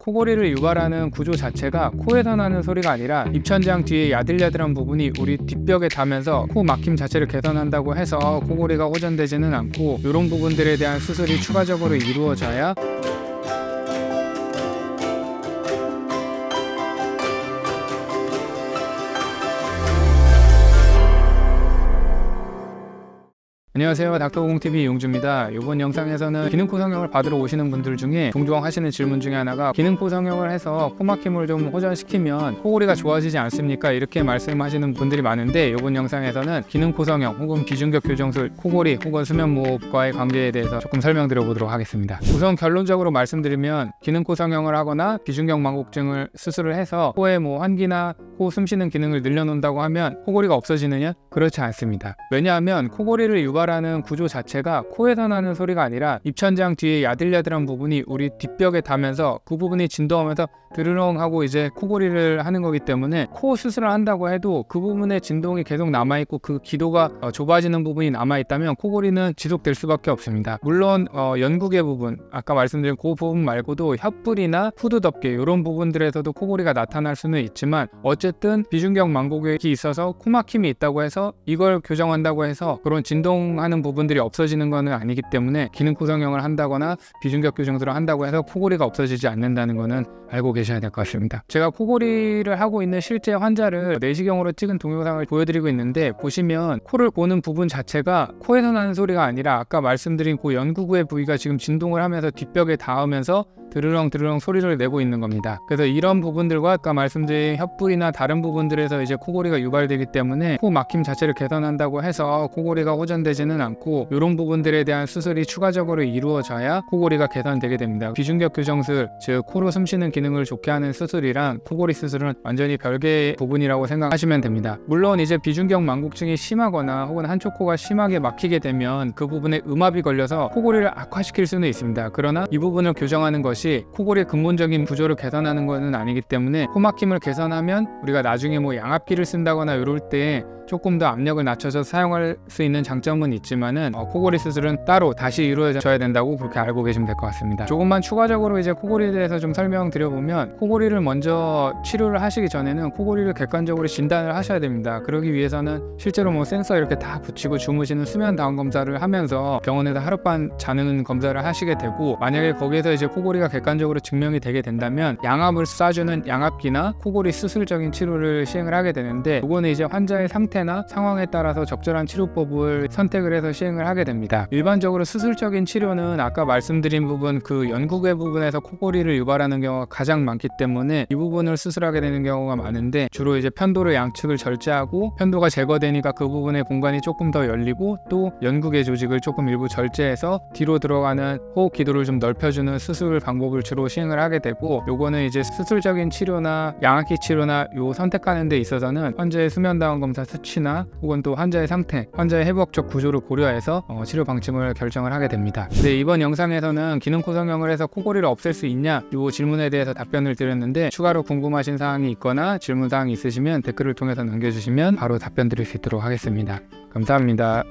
코골이를 유발하는 구조 자체가 코에서 나는 소리가 아니라 입천장 뒤에 야들야들한 부분이 우리 뒷벽에 닿으면서 코 막힘 자체를 개선한다고 해서 코골이가 호전되지는 않고, 이런 부분들에 대한 수술이 추가적으로 이루어져야 안녕하세요, 닥터공TV 용주입니다. 이번 영상에서는 기능코 성형을 받으러 오시는 분들 중에 종종 하시는 질문 중에 하나가, 기능코 성형을 해서 코막힘을 좀 호전시키면 코골이가 좋아지지 않습니까? 이렇게 말씀하시는 분들이 많은데, 이번 영상에서는 기능코 성형 혹은 비중격 교정술, 코골이 혹은 수면무호흡과의 관계에 대해서 조금 설명드려 보도록 하겠습니다. 우선 결론적으로 말씀드리면, 기능코 성형을 하거나 비중격 망곡증을 수술을 해서 코의 환기나 코 숨쉬는 기능을 늘려놓는다고 하면 코골이가 없어지느냐? 그렇지 않습니다. 왜냐하면 코골이를 유발하는 구조 자체가 코에서 나는 소리가 아니라 입천장 뒤에 야들야들한 부분이 우리 뒷벽에 닿으면서 그 부분이 진동하면서 드르렁 하고 이제 코골이를 하는 거기 때문에, 코 수술을 한다고 해도 그 부분에 진동이 계속 남아있고 그 기도가 좁아지는 부분이 남아있다면 코골이는 지속될 수밖에 없습니다. 물론 연구개 부분, 아까 말씀드린 그 부분 말고도 혓불이나 후두덮개 이런 부분들에서도 코골이가 나타날 수는 있지만, 어쨌든 비중격 망곡이 있어서 코막힘이 있다고 해서 이걸 교정한다고 해서 그런 진동하는 부분들이 없어지는 것은 아니기 때문에, 기능코 성형을 한다거나 비중격 교정술을 한다고 해서 코골이가 없어지지 않는다는 것은 알고 계셔야 될 것 같습니다. 제가 코골이를 하고 있는 실제 환자를 내시경으로 찍은 동영상을 보여드리고 있는데, 보시면 코를 고는 부분 자체가 코에서 나는 소리가 아니라 아까 말씀드린 그 연구구의 부위가 지금 진동을 하면서 뒷벽에 닿으면서 드르렁 드르렁 소리를 내고 있는 겁니다. 그래서 이런 부분들과 아까 말씀드린 혓불이나 다른 부분들에서 이제 코골이가 유발되기 때문에, 코 막힘 자체를 개선한다고 해서 코골이가 호전되지는 않고, 이런 부분들에 대한 수술이 추가적으로 이루어져야 코골이가 개선되게 됩니다. 비중격 교정술, 즉 코로 숨쉬는 기능을 좋게 하는 수술이랑 코골이 수술은 완전히 별개의 부분이라고 생각하시면 됩니다. 물론 이제 비중격 망곡증이 심하거나 혹은 한쪽 코가 심하게 막히게 되면 그 부분에 음압이 걸려서 코골이를 악화시킬 수는 있습니다. 그러나 이 부분을 교정하는 것이 코골이의 근본적인 구조를 개선하는 것은 아니기 때문에, 코막힘을 개선하면 우리가 나중에 양압기를 쓴다거나 이럴 때 조금 더 압력을 낮춰서 사용할 수 있는 장점은 있지만은, 코골이 수술은 따로 다시 이루어져야 된다고 그렇게 알고 계시면 될 것 같습니다. 조금만 추가적으로 이제 코골이에 대해서 좀 설명드려보면, 코골이를 먼저 치료를 하시기 전에는 코골이를 객관적으로 진단을 하셔야 됩니다. 그러기 위해서는 실제로 센서 이렇게 다 붙이고 주무시는 수면 다운 검사를 하면서 병원에서 하룻밤 자는 검사를 하시게 되고, 만약에 거기에서 이제 코골이가 객관적으로 증명이 되게 된다면 양압을 쏴주는 양압기나 코골이 수술적인 치료를 시행을 하게 되는데, 이거는 이제 환자의 상태나 상황에 따라서 적절한 치료법을 선택을 해서 시행을 하게 됩니다. 일반적으로 수술적인 치료는 아까 말씀드린 부분, 그 연구개 부분에서 코골이를 유발하는 경우가 가장 많기 때문에 이 부분을 수술하게 되는 경우가 많은데, 주로 이제 편도로 양측을 절제하고 편도가 제거되니까 그 부분의 공간이 조금 더 열리고, 또 연구개 조직을 조금 일부 절제해서 뒤로 들어가는 호흡 기도를 좀 넓혀주는 수술 방법을 주로 시행을 하게 되고, 요거는 이제 수술적인 치료나 양압기 치료나 요 선택하는 데 있어서는 환자의 수면다운 검사 수치나 혹은 또 환자의 상태, 환자의 회복적 구조를 고려해서 치료 방침을 결정을 하게 됩니다. 네, 이번 영상에서는 기능코 성형을 해서 코골이를 없앨 수 있냐, 요 질문에 대해서 답변을 드렸는데, 추가로 궁금하신 사항이 있거나 질문 사항이 있으시면 댓글을 통해서 남겨주시면 바로 답변 드릴 수 있도록 하겠습니다. 감사합니다.